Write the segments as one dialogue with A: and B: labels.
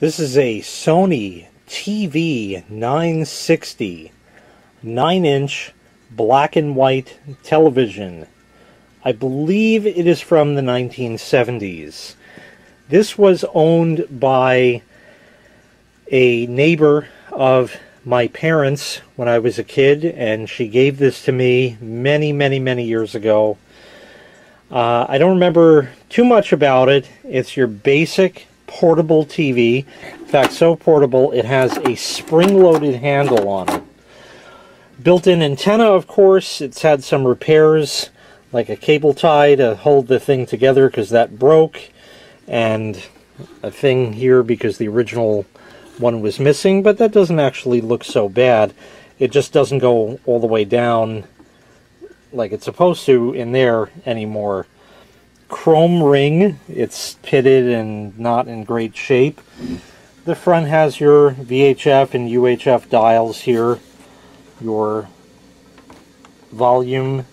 A: This is a Sony TV-960 9-inch black and white television. I believe it is from the 1970s. This was owned by a neighbor of my parents when I was a kid, and she gave this to me many years ago. I don't remember too much about it. It's your basic portable TV. In fact, so portable it has a spring-loaded handle on it. Built-in antenna, of course. It's had some repairs, like a cable tie to hold the thing together because that broke, and a thing here because the original one was missing, but that doesn't actually look so bad. It just doesn't go all the way down like it's supposed to in there anymore. Chrome ring. It's pitted and not in great shape. The front has your VHF and UHF dials here. Your volume,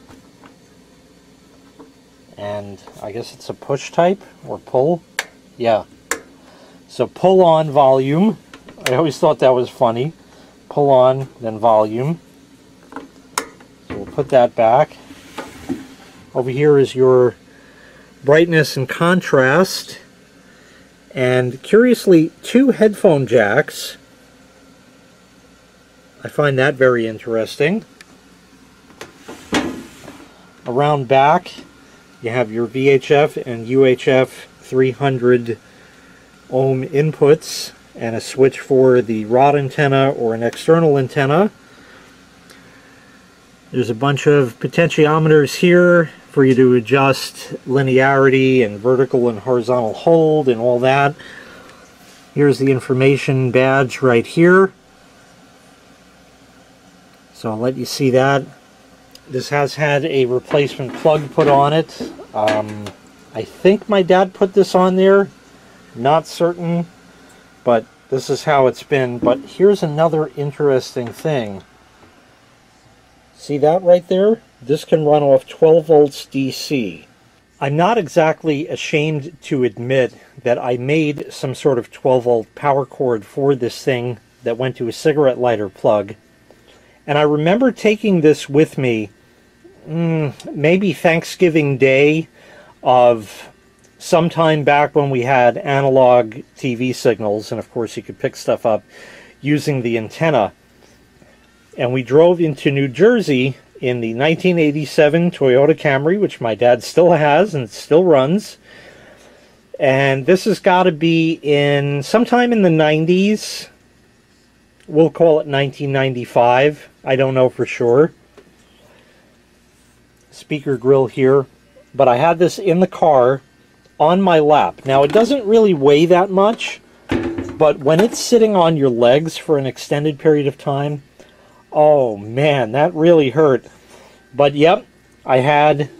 A: and I guess it's a push type or pull. Yeah. So pull on volume. I always thought that was funny. Pull on, then volume. So we'll put that back. Over here is your brightness and contrast. And curiously, 2 headphone jacks. I find that very interesting. Around back, you have your VHF and UHF 300 ohm inputs, and a switch for the rod antenna or an external antenna. There's a bunch of potentiometers here for you to adjust linearity and vertical and horizontal hold and all that. Here's the information badge right here. So I'll let you see that. This has had a replacement plug put on it. I think my dad put this on there. Not certain, but this is how it's been. But here's another interesting thing. See that right there? This can run off 12 volts DC. I'm not exactly ashamed to admit that I made some sort of 12 volt power cord for this thing that went to a cigarette lighter plug. And I remember taking this with me, maybe Thanksgiving Day of sometime back when we had analog TV signals, and of course you could pick stuff up using the antenna. And we drove into New Jersey in the 1987 Toyota Camry, which my dad still has and still runs. And this has got to be in sometime in the 90s. We'll call it 1995. I don't know for sure. Speaker grill here. But I had this in the car on my lap. Now, it doesn't really weigh that much, but when it's sitting on your legs for an extended period of time, oh man, that really hurt. But yep, I had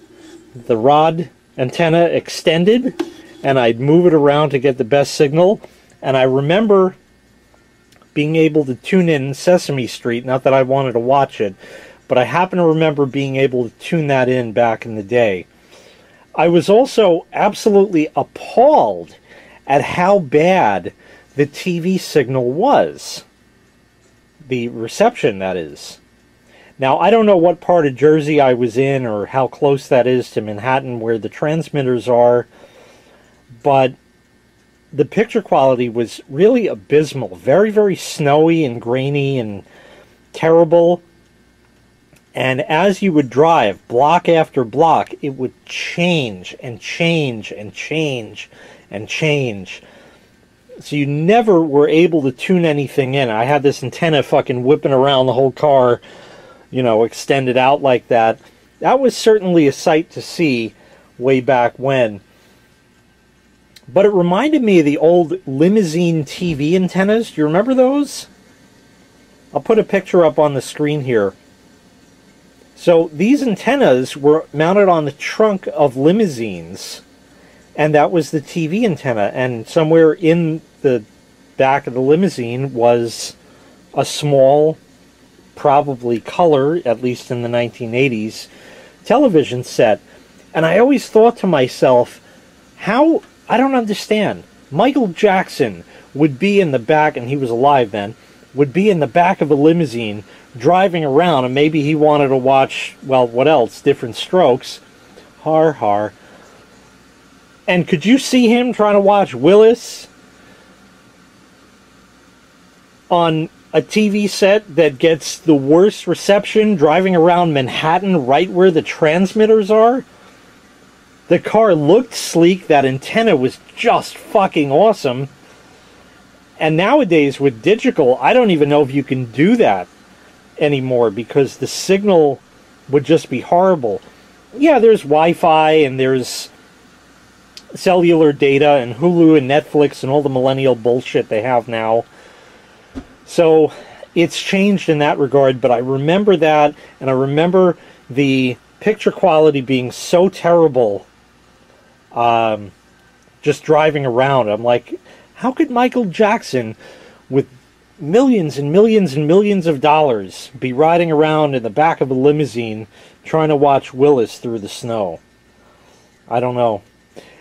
A: the rod antenna extended, and I'd move it around to get the best signal. And I remember being able to tune in Sesame Street, not that I wanted to watch it, but I happen to remember being able to tune that in back in the day. I was also absolutely appalled at how bad the TV signal was. The reception, that is. Now, I don't know what part of Jersey I was in or how close that is to Manhattan where the transmitters are, but the picture quality was really abysmal. Very snowy and grainy and terrible. And as you would drive block after block, it would change and change and change and change. So you never were able to tune anything in. I had this antenna fucking whipping around the whole car, you know, extended out like that. That was certainly a sight to see way back when. But it reminded me of the old limousine TV antennas. Do you remember those? I'll put a picture up on the screen here. So these antennas were mounted on the trunk of limousines, and that was the TV antenna. And somewhere in the back of the limousine was a small, probably color, at least in the 1980s, television set. And I always thought to myself, how, I don't understand. Michael Jackson would be in the back, and he was alive then, would be in the back of a limousine driving around, and maybe he wanted to watch, well, what else? Different Strokes. Har har. And could you see him trying to watch Willis on a TV set that gets the worst reception, driving around Manhattan right where the transmitters are? The car looked sleek. That antenna was just fucking awesome. And nowadays with digital, I don't even know if you can do that anymore because the signal would just be horrible. Yeah, there's Wi-Fi and there's cellular data and Hulu and Netflix and all the millennial bullshit they have now. So it's changed in that regard, but I remember that, and I remember the picture quality being so terrible just driving around. I'm like, how could Michael Jackson, with millions and millions and millions of dollars, be riding around in the back of a limousine trying to watch Willis through the snow? I don't know.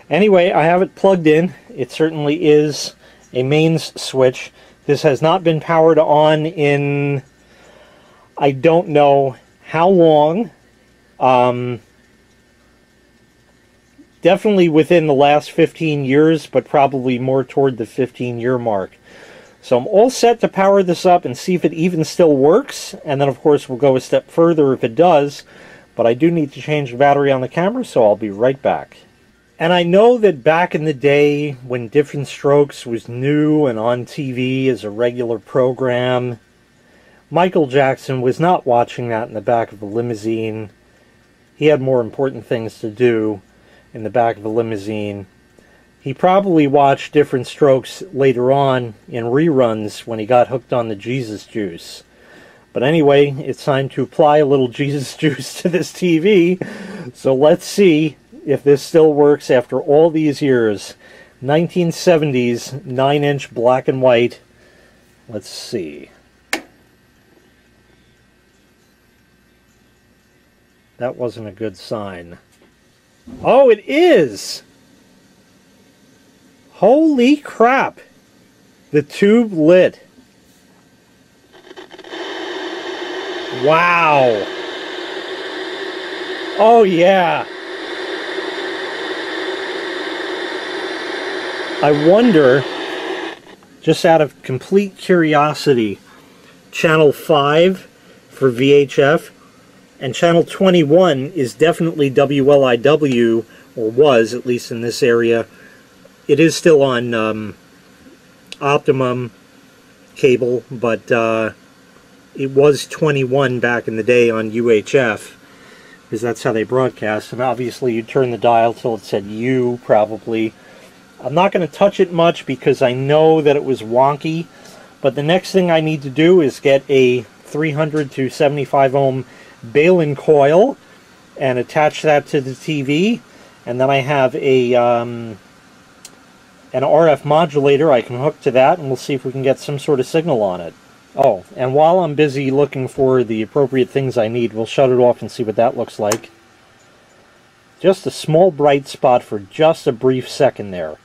A: Anyway, I have it plugged in. It certainly is a mains switch. This has not been powered on in, I don't know how long. Definitely within the last 15 years, but probably more toward the 15-year mark. So I'm all set to power this up and see if it even still works. And then, of course, we'll go a step further if it does. But I do need to change the battery on the camera, so I'll be right back. And I know that back in the day when Different Strokes was new and on TV as a regular program, Michael Jackson was not watching that in the back of a limousine. He had more important things to do in the back of a limousine. He probably watched Different Strokes later on in reruns when he got hooked on the Jesus juice. But anyway, it's time to apply a little Jesus juice to this TV. So let's see if this still works after all these years. 1970s, 9-inch black and white. Let's see. That wasn't a good sign. Oh, it is! Holy crap! The tube lit. Wow! Oh, yeah! I wonder, just out of complete curiosity, Channel 5 for VHF, and Channel 21 is definitely WLIW, or was, at least in this area. It is still on Optimum cable, but it was 21 back in the day on UHF, because that's how they broadcast. And obviously you turn the dial till it said U, probably. I'm not going to touch it much because I know that it was wonky, but the next thing I need to do is get a 300 to 75 ohm Balun coil and attach that to the TV, and then I have a an RF modulator I can hook to that, and we'll see if we can get some sort of signal on it. Oh, and while I'm busy looking for the appropriate things I need, we'll shut it off and see what that looks like. Just a small bright spot for just a brief second there.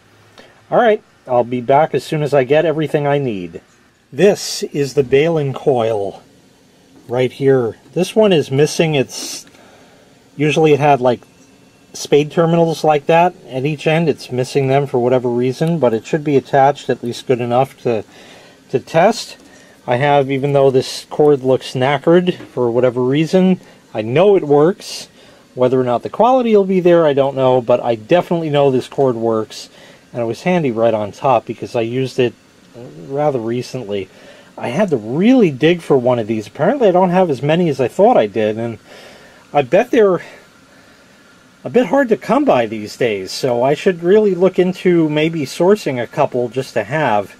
A: Alright, I'll be back as soon as I get everything I need. This is the Balun coil right here. This one is missing its... Usually it had like spade terminals like that at each end. It's missing them for whatever reason, but it should be attached at least good enough to test. I have, even though this cord looks knackered for whatever reason, I know it works. Whether or not the quality will be there, I don't know, but I definitely know this cord works. And it was handy right on top because I used it rather recently. I had to really dig for one of these. Apparently I don't have as many as I thought I did, and I bet they're a bit hard to come by these days, so I should really look into maybe sourcing a couple just to have.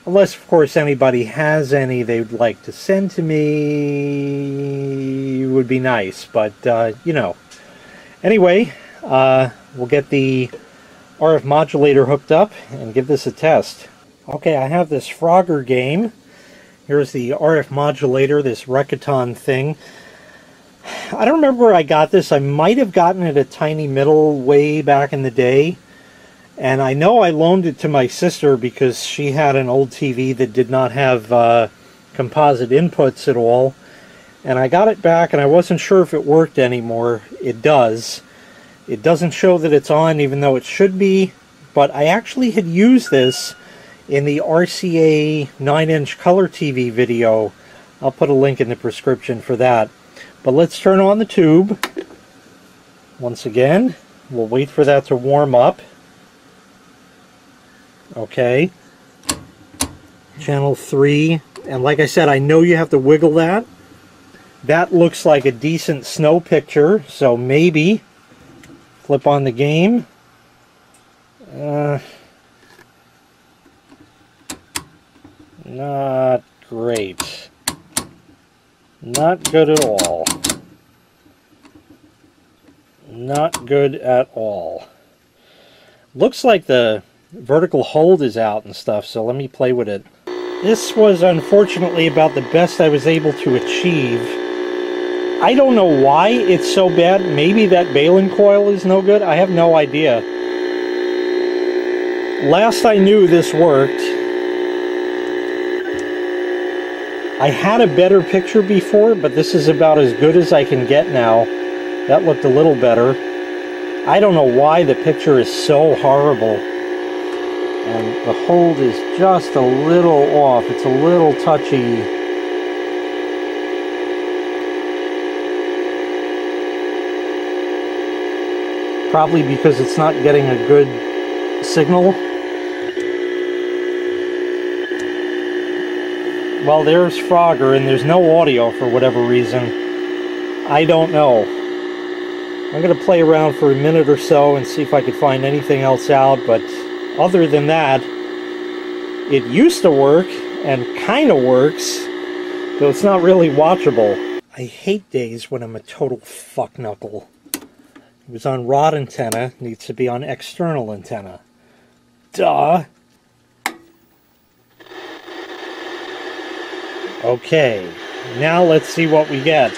A: Unless, of course, anybody has any they'd like to send to me, would be nice, but, you know. Anyway, we'll get the RF modulator hooked up and give this a test. Okay, I have this Frogger game. Here's the RF modulator, this Rekaton thing. I don't remember where I got this. I might have gotten it at Tiny Middle way back in the day. And I know I loaned it to my sister because she had an old TV that did not have composite inputs at all. And I got it back and I wasn't sure if it worked anymore. It does. It doesn't show that it's on even though it should be. But I actually had used this in the RCA 9-inch color TV video. I'll put a link in the description for that. But let's turn on the tube. Once again, we'll wait for that to warm up. Okay. Channel 3. And like I said, I know you have to wiggle that. That looks like a decent snow picture, so maybe. Flip on the game. Not great. Not good at all. Not good at all. Looks like the vertical hold is out and stuff, so let me play with it. This was unfortunately about the best I was able to achieve. I don't know why it's so bad. Maybe that baling coil is no good. I have no idea. Last I knew, this worked. I had a better picture before, but this is about as good as I can get now. That looked a little better. I don't know why the picture is so horrible. And the hold is just a little off. It's a little touchy. Probably because it's not getting a good signal. Well, there's Frogger, and there's no audio for whatever reason. I don't know. I'm going to play around for a minute or so and see if I could find anything else out, but other than that, it used to work, and kind of works, though it's not really watchable. I hate days when I'm a total fuckknuckle. It was on rod antenna, needs to be on external antenna. Duh! Okay, now let's see what we get.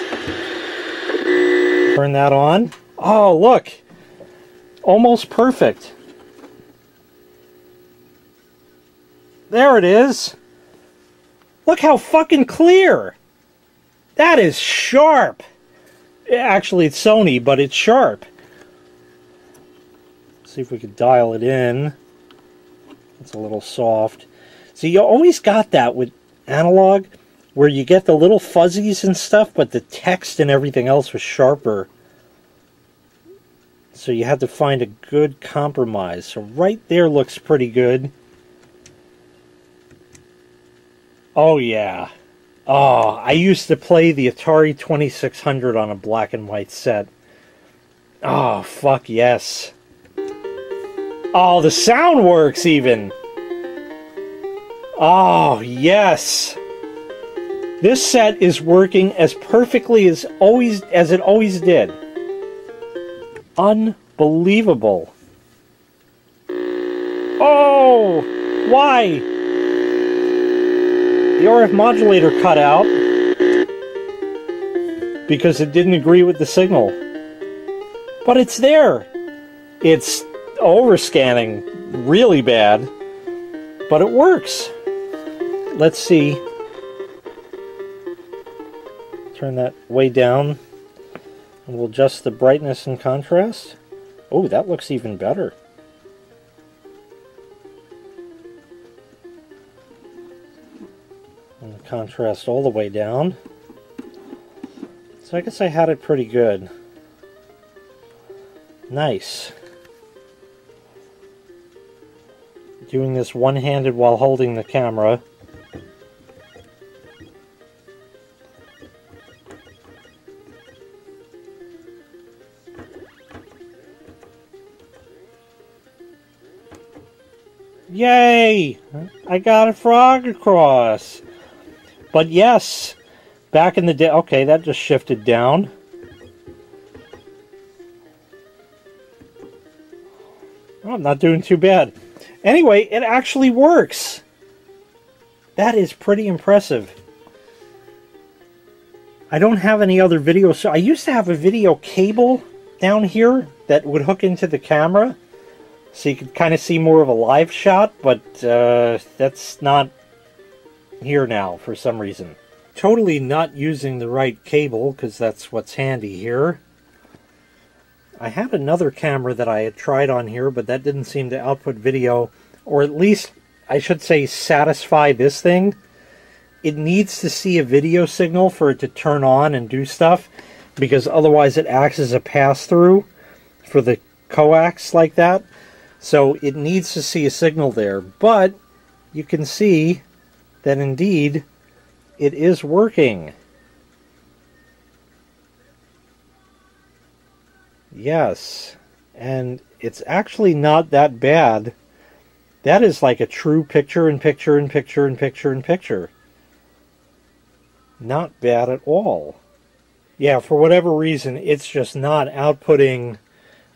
A: Turn that on. Oh, look! Almost perfect. There it is. Look how fucking clear. That is sharp. Actually, it's Sony, but it's sharp. Let's see if we could dial it in. It's a little soft. See, you always got that with analog, where you get the little fuzzies and stuff, but the text and everything else was sharper. So you had to find a good compromise. So right there looks pretty good. Oh yeah. Oh, I used to play the Atari 2600 on a black and white set. Oh, fuck yes. Oh, the sound works even. Oh, yes. This set is working as perfectly as it always did. Unbelievable. Oh, why? The RF modulator cut out because it didn't agree with the signal. But it's there. It's overscanning really bad, but it works. Let's see. Turn that way down, and we'll adjust the brightness and contrast. Oh, that looks even better. And the contrast all the way down. So I guess I had it pretty good. Nice. Doing this one-handed while holding the camera. Yay! I got a frog across. But yes, back in the day... Okay, that just shifted down. Oh, I'm not doing too bad. Anyway, it actually works. That is pretty impressive. I don't have any other video. So I used to have a video cable down here that would hook into the camera. so you can kind of see more of a live shot, but that's not here now for some reason. Totally not using the right cable, because that's what's handy here. I had another camera that I had tried on here, but that didn't seem to output video, or at least I should say satisfy this thing. It needs to see a video signal for it to turn on and do stuff, because otherwise it acts as a pass-through for the coax like that. So it needs to see a signal there, but you can see that indeed it is working. Yes, and it's actually not that bad. That is like a true picture-in-picture-in-picture-in-picture-in-picture. Not bad at all. Yeah, for whatever reason, it's just not outputting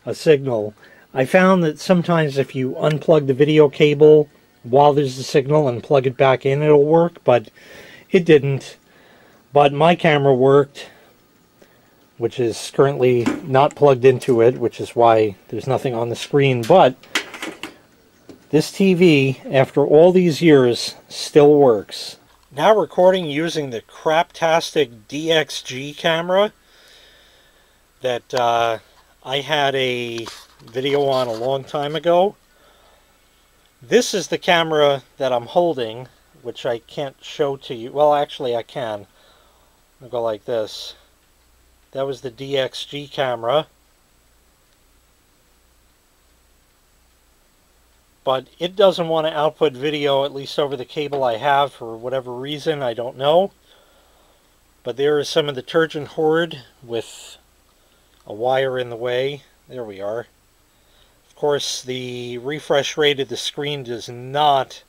A: a signal. I found that sometimes if you unplug the video cable while there's a signal and plug it back in, it'll work, but it didn't. But my camera worked, which is currently not plugged into it, which is why there's nothing on the screen. But this TV, after all these years, still works. Now recording using the craptastic DXG camera that I had a video on a long time ago. This is the camera that I'm holding, which I can't show to you. Well, actually I can. I'll go like this. That was the DXG camera. But it doesn't want to output video, at least over the cable I have, for whatever reason, I don't know. But there is some of the detergent hoard with a wire in the way. There we are. Of course, the refresh rate of the screen does not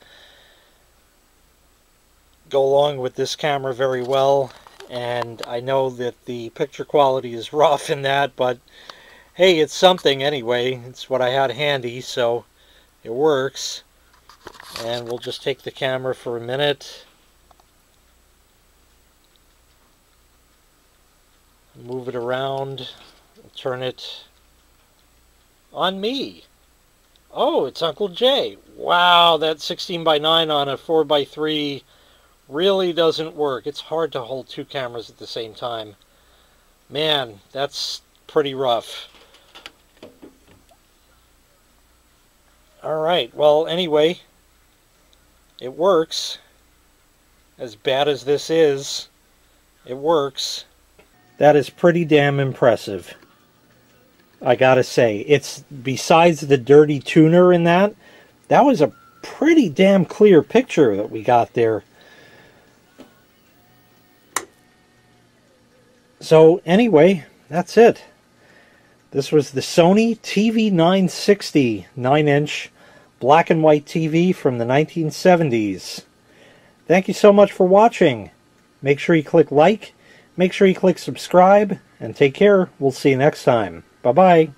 A: go along with this camera very well. And I know that the picture quality is rough in that, but hey, it's something anyway. It's what I had handy, so it works. And we'll just take the camera for a minute. Move it around. Turn it on me. Oh, it's Uncle Jay. Wow, that 16:9 on a 4:3 really doesn't work. It's hard to hold two cameras at the same time. Man, that's pretty rough. Alright, well, anyway, it works. As bad as this is, it works. That is pretty damn impressive, I gotta say. It's, besides the dirty tuner in that was a pretty damn clear picture that we got there. So anyway, that's it. This was the Sony TV-960 9-inch black and white TV from the 1970s. Thank you so much for watching. Make sure you click like, make sure you click subscribe, and take care. We'll see you next time. Bye-bye.